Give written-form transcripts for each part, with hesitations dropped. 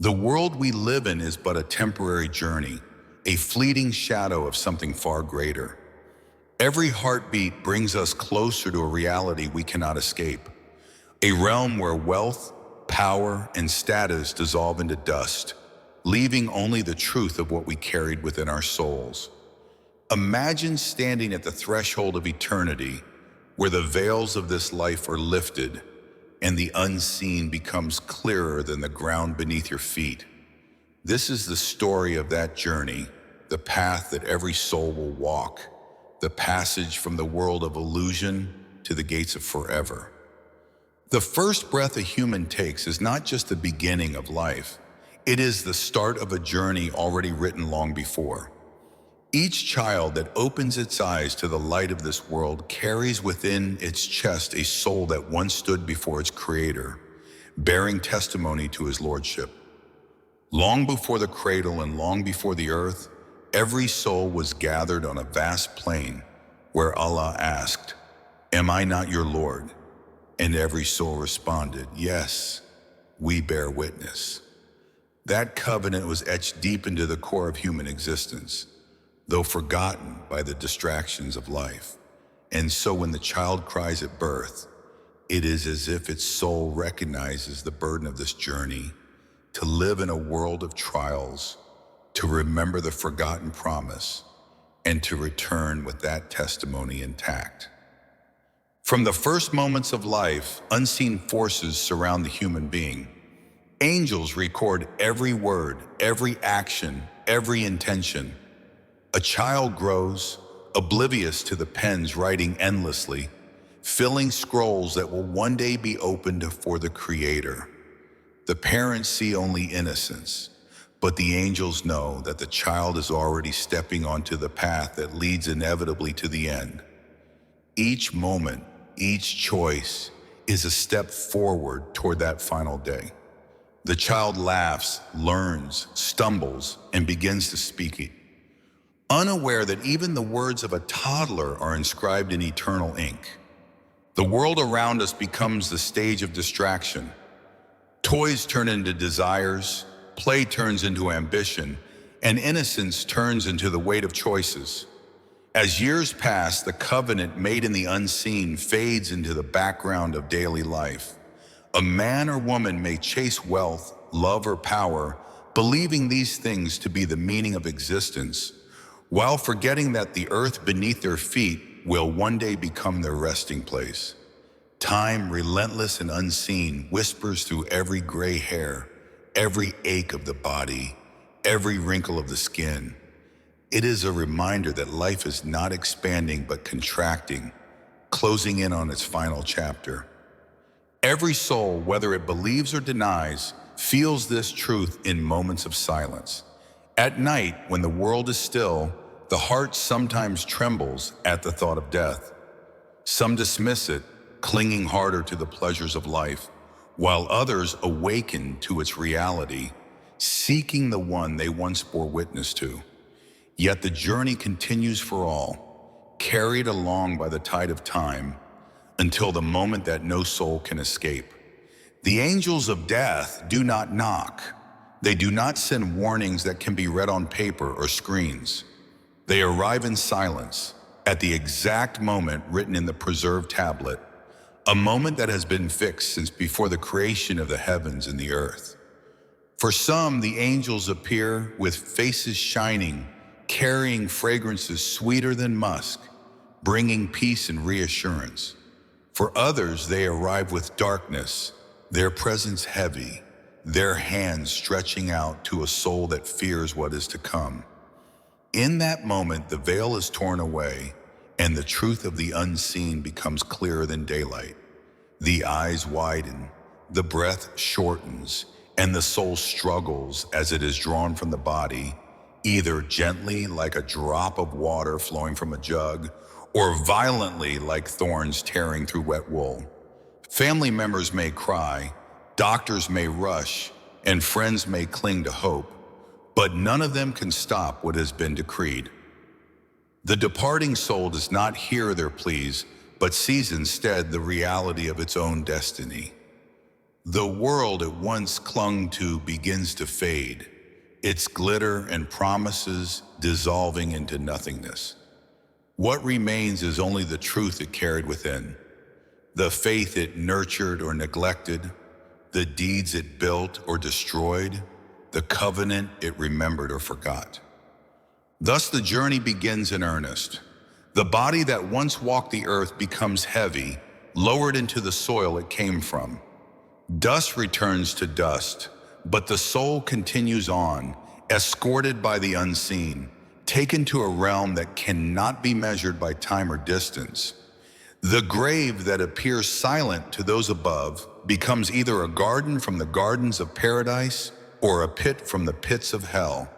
The world we live in is but a temporary journey, a fleeting shadow of something far greater. Every heartbeat brings us closer to a reality we cannot escape, a realm where wealth, power, and status dissolve into dust, leaving only the truth of what we carried within our souls. Imagine standing at the threshold of eternity, where the veils of this life are lifted and the unseen becomes clearer than the ground beneath your feet. This is the story of that journey, the path that every soul will walk, the passage from the world of illusion to the gates of forever. The first breath a human takes is not just the beginning of life. It is the start of a journey already written long before. Each child that opens its eyes to the light of this world carries within its chest a soul that once stood before its Creator, bearing testimony to His Lordship. Long before the cradle and long before the earth, every soul was gathered on a vast plain where Allah asked, "Am I not your Lord?" And every soul responded, "Yes, we bear witness." That covenant was etched deep into the core of human existence, though forgotten by the distractions of life. And so when the child cries at birth, it is as if its soul recognizes the burden of this journey, to live in a world of trials, to remember the forgotten promise, and to return with that testimony intact. From the first moments of life, unseen forces surround the human being. Angels record every word, every action, every intention. A child grows, oblivious to the pens writing endlessly, filling scrolls that will one day be opened for the Creator. The parents see only innocence, but the angels know that the child is already stepping onto the path that leads inevitably to the end. Each moment, each choice is a step forward toward that final day. The child laughs, learns, stumbles, and begins to speak it, unaware that even the words of a toddler are inscribed in eternal ink. The world around us becomes the stage of distraction. Toys turn into desires, play turns into ambition, and innocence turns into the weight of choices. As years pass, the covenant made in the unseen fades into the background of daily life. A man or woman may chase wealth, love, or power, believing these things to be the meaning of existence, while forgetting that the earth beneath their feet will one day become their resting place. Time, relentless and unseen, whispers through every gray hair, every ache of the body, every wrinkle of the skin. It is a reminder that life is not expanding but contracting, closing in on its final chapter. Every soul, whether it believes or denies, feels this truth in moments of silence. At night, when the world is still, the heart sometimes trembles at the thought of death. Some dismiss it, clinging harder to the pleasures of life, while others awaken to its reality, seeking the one they once bore witness to. Yet the journey continues for all, carried along by the tide of time, until the moment that no soul can escape. The angels of death do not knock. They do not send warnings that can be read on paper or screens. They arrive in silence, at the exact moment written in the preserved tablet, a moment that has been fixed since before the creation of the heavens and the earth. For some, the angels appear with faces shining, carrying fragrances sweeter than musk, bringing peace and reassurance. For others, they arrive with darkness, their presence heavy, their hands stretching out to a soul that fears what is to come. In that moment, the veil is torn away, and the truth of the unseen becomes clearer than daylight. The eyes widen, the breath shortens, and the soul struggles as it is drawn from the body, either gently like a drop of water flowing from a jug, or violently like thorns tearing through wet wool. Family members may cry, doctors may rush, and friends may cling to hope, but none of them can stop what has been decreed. The departing soul does not hear their pleas, but sees instead the reality of its own destiny. The world it once clung to begins to fade, its glitter and promises dissolving into nothingness. What remains is only the truth it carried within, the faith it nurtured or neglected, the deeds it built or destroyed, the covenant it remembered or forgot. Thus the journey begins in earnest. The body that once walked the earth becomes heavy, lowered into the soil it came from. Dust returns to dust, but the soul continues on, escorted by the unseen, taken to a realm that cannot be measured by time or distance. The grave that appears silent to those above becomes either a garden from the gardens of paradise or a pit from the pits of hell.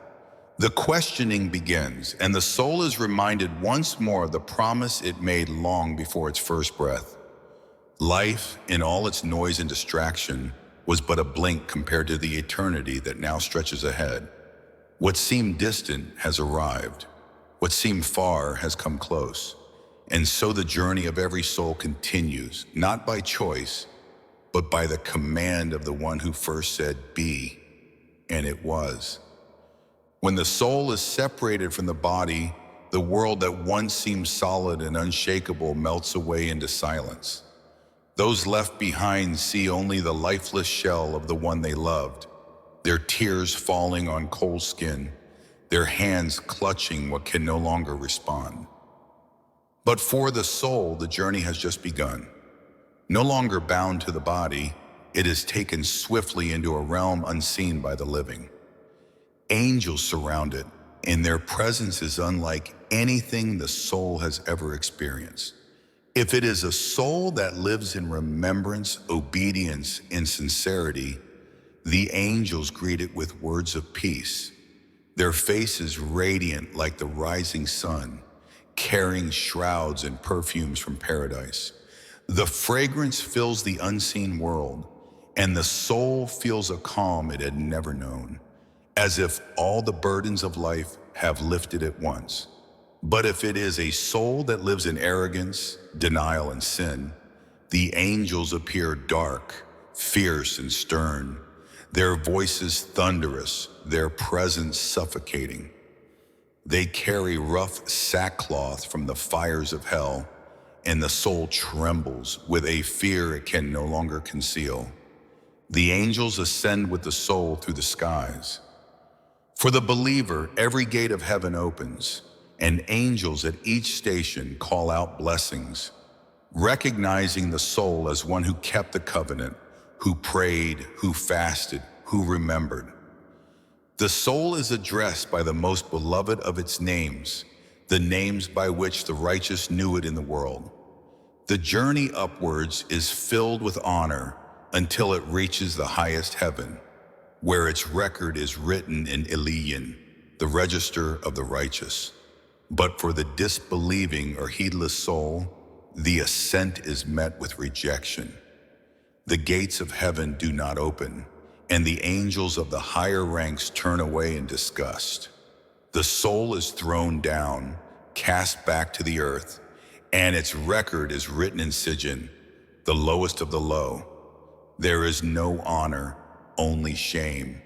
The questioning begins, and the soul is reminded once more of the promise it made long before its first breath. Life, in all its noise and distraction, was but a blink compared to the eternity that now stretches ahead. What seemed distant has arrived. What seemed far has come close. And so the journey of every soul continues, not by choice, but by the command of the one who first said, "Be," and it was. When the soul is separated from the body, the world that once seemed solid and unshakable melts away into silence. Those left behind see only the lifeless shell of the one they loved, their tears falling on cold skin, their hands clutching what can no longer respond. But for the soul, the journey has just begun. No longer bound to the body, it is taken swiftly into a realm unseen by the living. Angels surround it, and their presence is unlike anything the soul has ever experienced. If it is a soul that lives in remembrance, obedience, and sincerity, the angels greet it with words of peace, their faces radiant like the rising sun, carrying shrouds and perfumes from paradise. The fragrance fills the unseen world, and the soul feels a calm it had never known, as if all the burdens of life have lifted at once. But if it is a soul that lives in arrogance, denial, and sin, the angels appear dark, fierce, and stern, their voices thunderous, their presence suffocating. They carry rough sackcloth from the fires of hell, and the soul trembles with a fear it can no longer conceal. The angels ascend with the soul through the skies. For the believer, every gate of heaven opens, and angels at each station call out blessings, recognizing the soul as one who kept the covenant, who prayed, who fasted, who remembered. The soul is addressed by the most beloved of its names, the names by which the righteous knew it in the world. The journey upwards is filled with honor until it reaches the highest heaven, where its record is written in Ilion, the register of the righteous. But for the disbelieving or heedless soul, the ascent is met with rejection. The gates of heaven do not open, and the angels of the higher ranks turn away in disgust. The soul is thrown down, cast back to the earth, and its record is written in Sijin, the lowest of the low. There is no honor, only shame,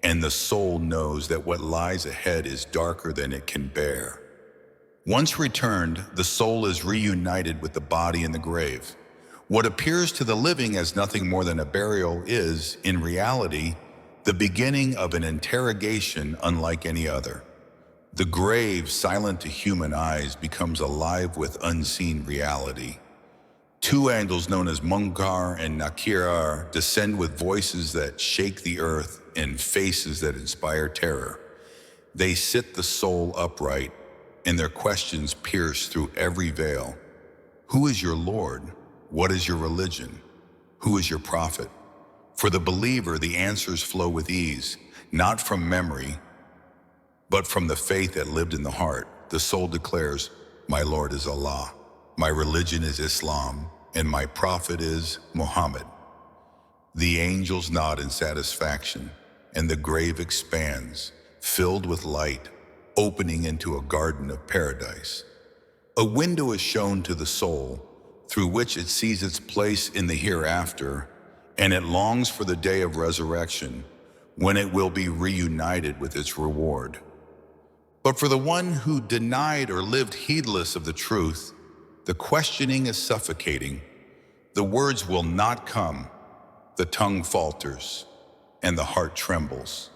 and the soul knows that what lies ahead is darker than it can bear. Once returned, the soul is reunited with the body in the grave. What appears to the living as nothing more than a burial is, in reality, the beginning of an interrogation unlike any other. The grave, silent to human eyes, becomes alive with unseen reality. Two angels known as Munkar and Nakir descend with voices that shake the earth and faces that inspire terror. They sit the soul upright, and their questions pierce through every veil. Who is your Lord? What is your religion? Who is your prophet? For the believer, the answers flow with ease, not from memory, but from the faith that lived in the heart. The soul declares, "My Lord is Allah, my religion is Islam, and my prophet is Muhammad." The angels nod in satisfaction, and the grave expands, filled with light, opening into a garden of paradise. A window is shown to the soul, through which it sees its place in the hereafter, and it longs for the day of resurrection, when it will be reunited with its reward. But for the one who denied or lived heedless of the truth, the questioning is suffocating. The words will not come, the tongue falters, and the heart trembles.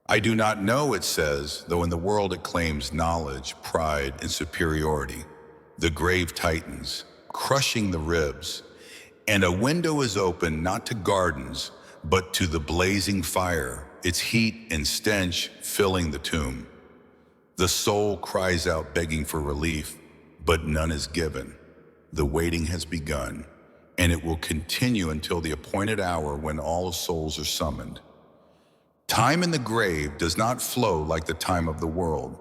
I do not know, it says, though in the world it claims knowledge, pride, and superiority. The grave tightens, crushing the ribs, and a window is opened not to gardens, but to the blazing fire, its heat and stench filling the tomb. The soul cries out begging for relief, but none is given. The waiting has begun, and it will continue until the appointed hour when all souls are summoned. Time in the grave does not flow like the time of the world.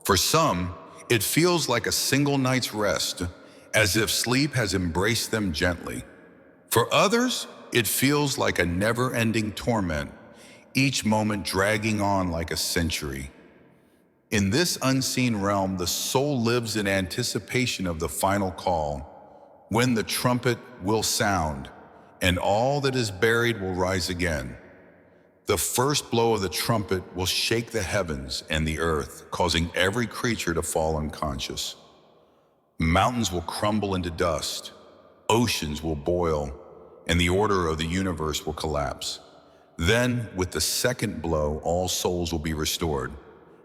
For some, it feels like a single night's rest, as if sleep has embraced them gently. For others, it feels like a never-ending torment, each moment dragging on like a century. In this unseen realm, the soul lives in anticipation of the final call, when the trumpet will sound, and all that is buried will rise again. The first blow of the trumpet will shake the heavens and the earth, causing every creature to fall unconscious. Mountains will crumble into dust, oceans will boil, and the order of the universe will collapse. Then, with the second blow, all souls will be restored,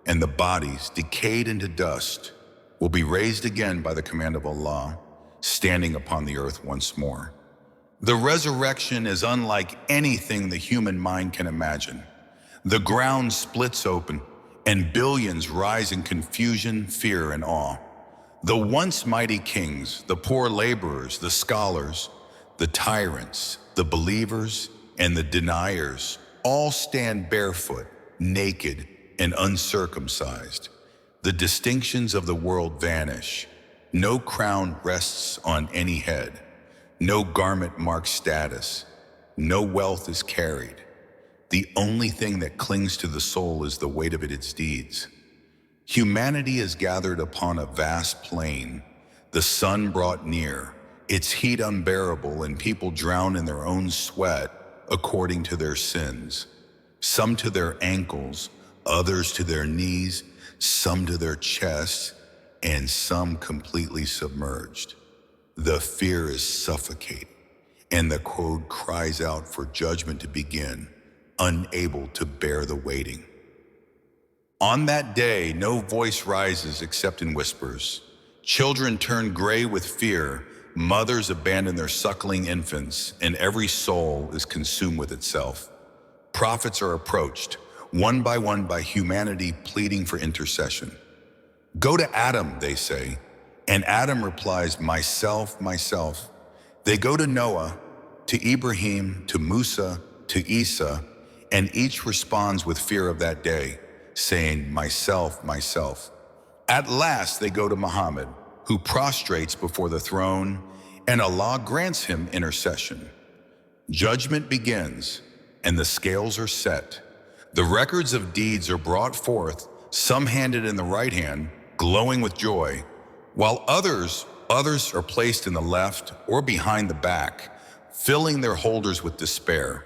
and the bodies, decayed into dust, will be raised again by the command of Allah, standing upon the earth once more. The resurrection is unlike anything the human mind can imagine. The ground splits open, and billions rise in confusion, fear, and awe. The once mighty kings, the poor laborers, the scholars, the tyrants, the believers, and the deniers all stand barefoot, naked, and uncircumcised. The distinctions of the world vanish. No crown rests on any head. No garment marks status. No wealth is carried. The only thing that clings to the soul is the weight of its deeds. Humanity is gathered upon a vast plain, the sun brought near, its heat unbearable, and people drown in their own sweat according to their sins. Some to their ankles, others to their knees, some to their chests, and some completely submerged. The fear is suffocating, and the code cries out for judgment to begin, unable to bear the waiting. On that day, no voice rises except in whispers. Children turn gray with fear, mothers abandon their suckling infants, and every soul is consumed with itself. Prophets are approached, one by humanity pleading for intercession. Go to Adam, they say, and Adam replies, myself, myself. They go to Noah, to Ibrahim, to Musa, to Isa, and each responds with fear of that day, saying, myself, myself. At last they go to Muhammad, who prostrates before the throne, and Allah grants him intercession. Judgment begins, and the scales are set. The records of deeds are brought forth, some handed in the right hand, glowing with joy, while others are placed in the left or behind the back, filling their holders with despair.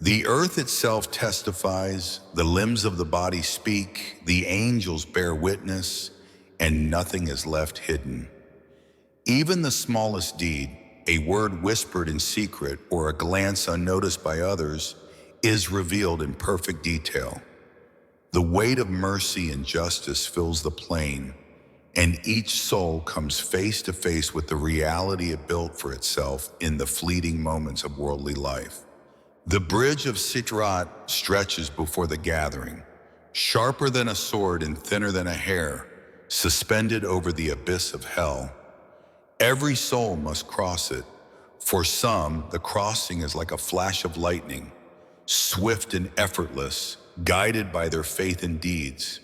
The earth itself testifies, the limbs of the body speak, the angels bear witness, and nothing is left hidden. Even the smallest deed, a word whispered in secret or a glance unnoticed by others, is revealed in perfect detail. The weight of mercy and justice fills the plain, and each soul comes face to face with the reality it built for itself in the fleeting moments of worldly life. The bridge of Sitrat stretches before the gathering, sharper than a sword and thinner than a hair, suspended over the abyss of hell. Every soul must cross it. For some, the crossing is like a flash of lightning, swift and effortless, guided by their faith and deeds.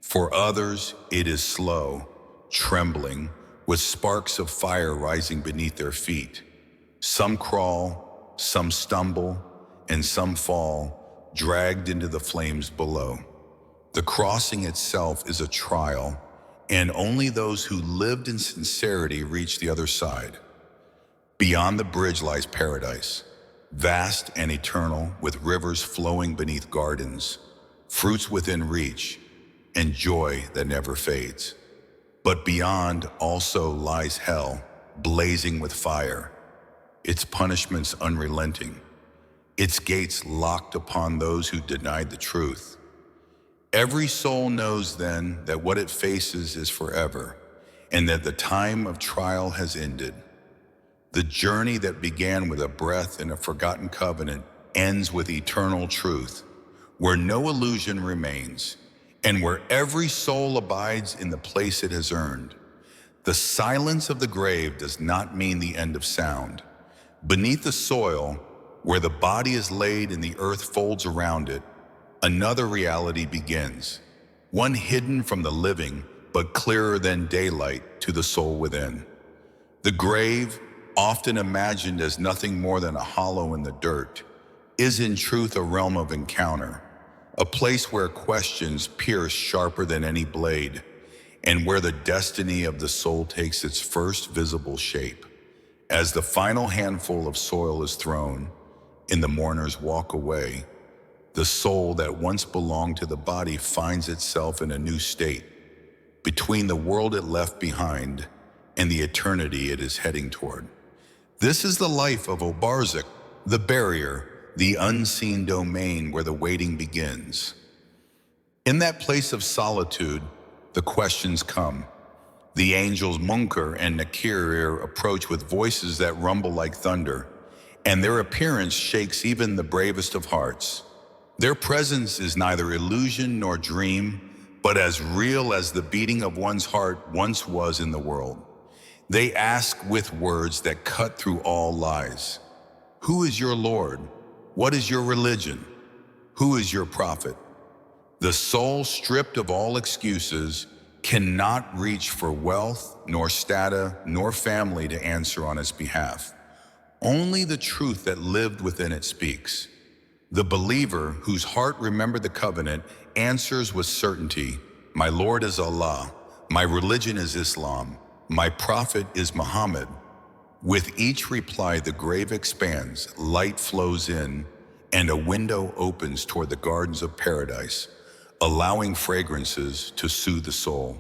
For others, it is slow, trembling, with sparks of fire rising beneath their feet. Some crawl, some stumble, and some fall, dragged into the flames below. The crossing itself is a trial, and only those who lived in sincerity reach the other side. Beyond the bridge lies paradise, vast and eternal, with rivers flowing beneath gardens, fruits within reach, and joy that never fades. But beyond also lies hell, blazing with fire, its punishments unrelenting, its gates locked upon those who denied the truth. Every soul knows then that what it faces is forever, and that the time of trial has ended. The journey that began with a breath and a forgotten covenant ends with eternal truth, where no illusion remains, and where every soul abides in the place it has earned. The silence of the grave does not mean the end of sound. Beneath the soil, where the body is laid and the earth folds around it, another reality begins, one hidden from the living, but clearer than daylight to the soul within. The grave, often imagined as nothing more than a hollow in the dirt, is in truth a realm of encounter, a place where questions pierce sharper than any blade, and where the destiny of the soul takes its first visible shape. As the final handful of soil is thrown, and the mourners walk away, the soul that once belonged to the body finds itself in a new state, between the world it left behind and the eternity it is heading toward. This is the life of Obarzak, the barrier, the unseen domain where the waiting begins. In that place of solitude, the questions come. The angels Munkar and Nakir approach with voices that rumble like thunder, and their appearance shakes even the bravest of hearts. Their presence is neither illusion nor dream, but as real as the beating of one's heart once was in the world. They ask with words that cut through all lies. Who is your Lord? What is your religion? Who is your prophet? The soul, stripped of all excuses, cannot reach for wealth, nor status, nor family to answer on its behalf. Only the truth that lived within it speaks. The believer, whose heart remembered the covenant, answers with certainty, "My Lord is Allah, my religion is Islam, my prophet is Muhammad." With each reply, the grave expands, light flows in, and a window opens toward the gardens of paradise, allowing fragrances to soothe the soul.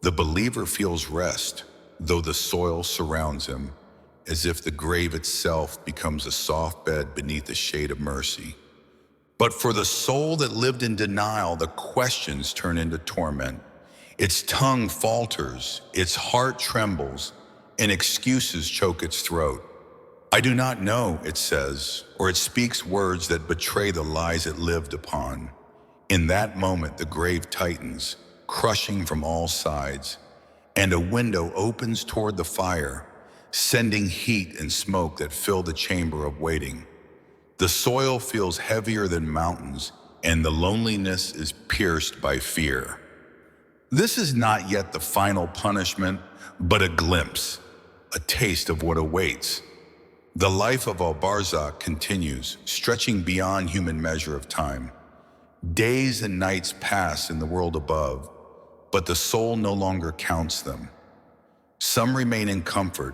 The believer feels rest, though the soil surrounds him, as if the grave itself becomes a soft bed beneath the shade of mercy. But for the soul that lived in denial, the questions turn into torment. Its tongue falters, its heart trembles, and excuses choke its throat. "I do not know," it says, or it speaks words that betray the lies it lived upon. In that moment, the grave tightens, crushing from all sides, and a window opens toward the fire, sending heat and smoke that fill the chamber of waiting. The soil feels heavier than mountains, and the loneliness is pierced by fear. This is not yet the final punishment, but a glimpse, a taste of what awaits. The life of Al-Barzakh continues, stretching beyond human measure of time. Days and nights pass in the world above, but the soul no longer counts them. Some remain in comfort,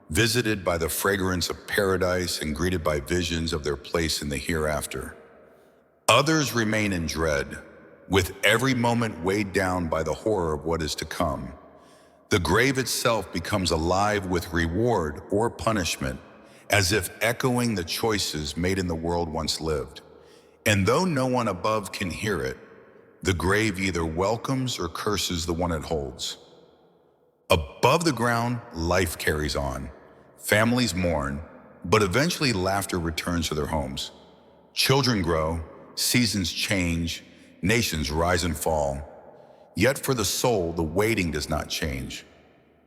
visited by the fragrance of paradise and greeted by visions of their place in the hereafter. Others remain in dread, with every moment weighed down by the horror of what is to come. The grave itself becomes alive with reward or punishment, as if echoing the choices made in the world once lived. And though no one above can hear it, the grave either welcomes or curses the one it holds. Above the ground, life carries on. Families mourn, but eventually laughter returns to their homes. Children grow, seasons change, nations rise and fall. Yet for the soul, the waiting does not change.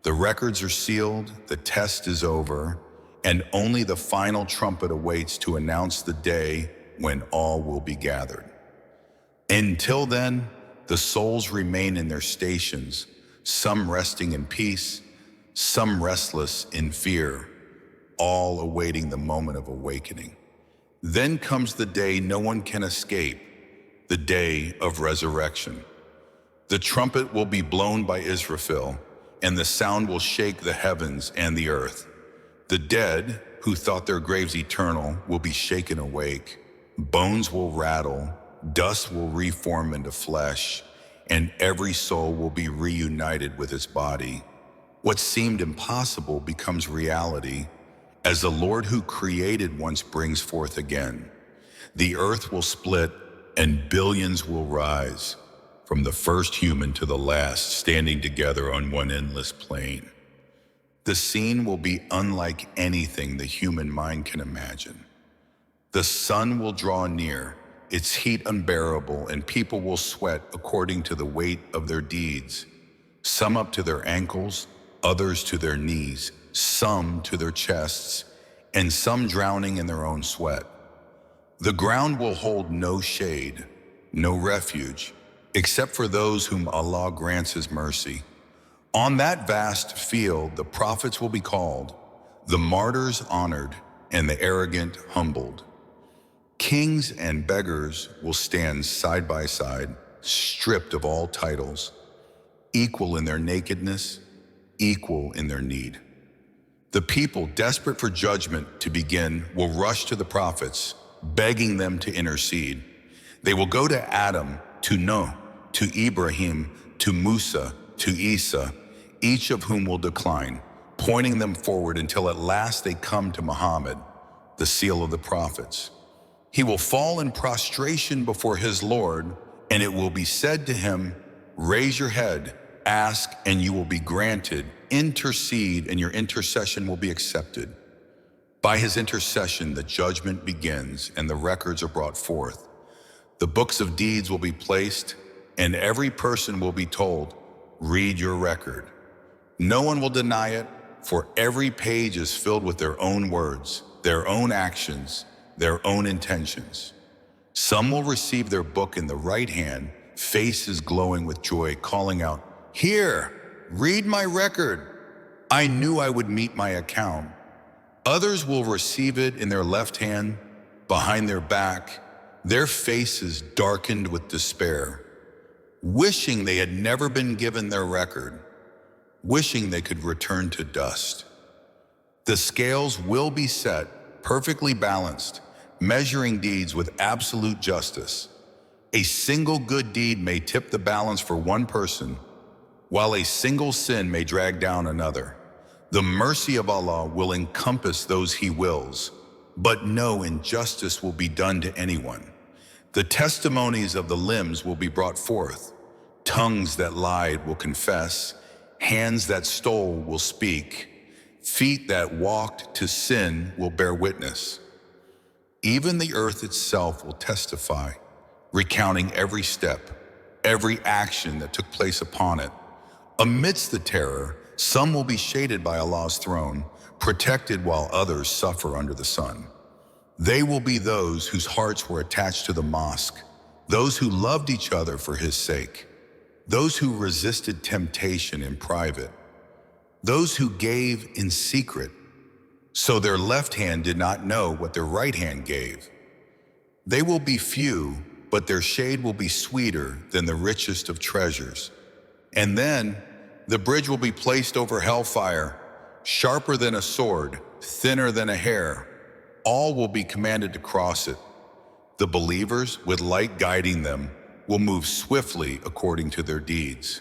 The records are sealed, the test is over, and only the final trumpet awaits to announce the day when all will be gathered. Until then, the souls remain in their stations, some resting in peace, some restless in fear, all awaiting the moment of awakening. Then comes the day no one can escape, the day of resurrection. The trumpet will be blown by Israfil, and the sound will shake the heavens and the earth. The dead, who thought their graves eternal will be shaken awake. Bones will rattle, dust will reform into flesh, and every soul will be reunited with its body. What seemed impossible becomes reality as the Lord who created once brings forth again. The earth will split and billions will rise, from the first human to the last, standing together on one endless plain. The scene will be unlike anything the human mind can imagine. The sun will draw near, its heat unbearable, and people will sweat according to the weight of their deeds, some up to their ankles, others to their knees, some to their chests, and some drowning in their own sweat. The ground will hold no shade, no refuge, except for those whom Allah grants His mercy. On that vast field, the prophets will be called, the martyrs honored, and the arrogant humbled. Kings and beggars will stand side by side, stripped of all titles, equal in their nakedness, equal in their need. The people, desperate for judgment to begin, will rush to the prophets, begging them to intercede. They will go to Adam, to Noah, to Ibrahim, to Musa, to Isa, each of whom will decline, pointing them forward until at last they come to Muhammad, the seal of the prophets. He will fall in prostration before his Lord, and it will be said to him, "Raise your head, ask, and you will be granted. Intercede, and your intercession will be accepted." By his intercession, the judgment begins, and the records are brought forth. The books of deeds will be placed, and every person will be told, "Read your record." No one will deny it, for every page is filled with their own words, their own actions, their own intentions. Some will receive their book in the right hand, faces glowing with joy, calling out, "Here, read my record. I knew I would meet my account." Others will receive it in their left hand, behind their back, their faces darkened with despair, wishing they had never been given their record, wishing they could return to dust. The scales will be set, perfectly balanced, measuring deeds with absolute justice. A single good deed may tip the balance for one person, while a single sin may drag down another. The mercy of Allah will encompass those He wills, but no injustice will be done to anyone. The testimonies of the limbs will be brought forth. Tongues that lied will confess, hands that stole will speak, feet that walked to sin will bear witness. Even the earth itself will testify, recounting every step, every action that took place upon it. Amidst the terror, some will be shaded by Allah's throne, protected while others suffer under the sun. They will be those whose hearts were attached to the mosque, those who loved each other for His sake, those who resisted temptation in private, those who gave in secret, so their left hand did not know what their right hand gave. They will be few, but their shade will be sweeter than the richest of treasures. And then the bridge will be placed over hellfire, sharper than a sword, thinner than a hair. All will be commanded to cross it. The believers, with light guiding them, will move swiftly according to their deeds.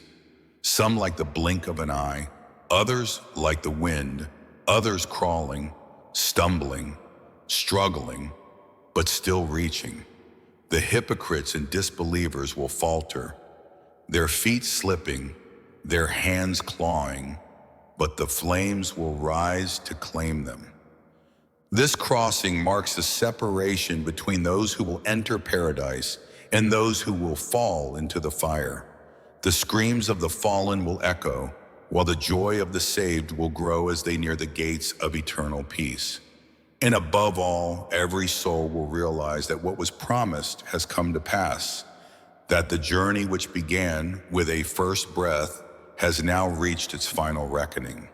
Some like the blink of an eye, others like the wind, others crawling, stumbling, struggling, but still reaching. The hypocrites and disbelievers will falter, their feet slipping, their hands clawing, but the flames will rise to claim them. This crossing marks the separation between those who will enter paradise and those who will fall into the fire. The screams of the fallen will echo, while the joy of the saved will grow as they near the gates of eternal peace. And above all, every soul will realize that what was promised has come to pass, that the journey which began with a first breath has now reached its final reckoning.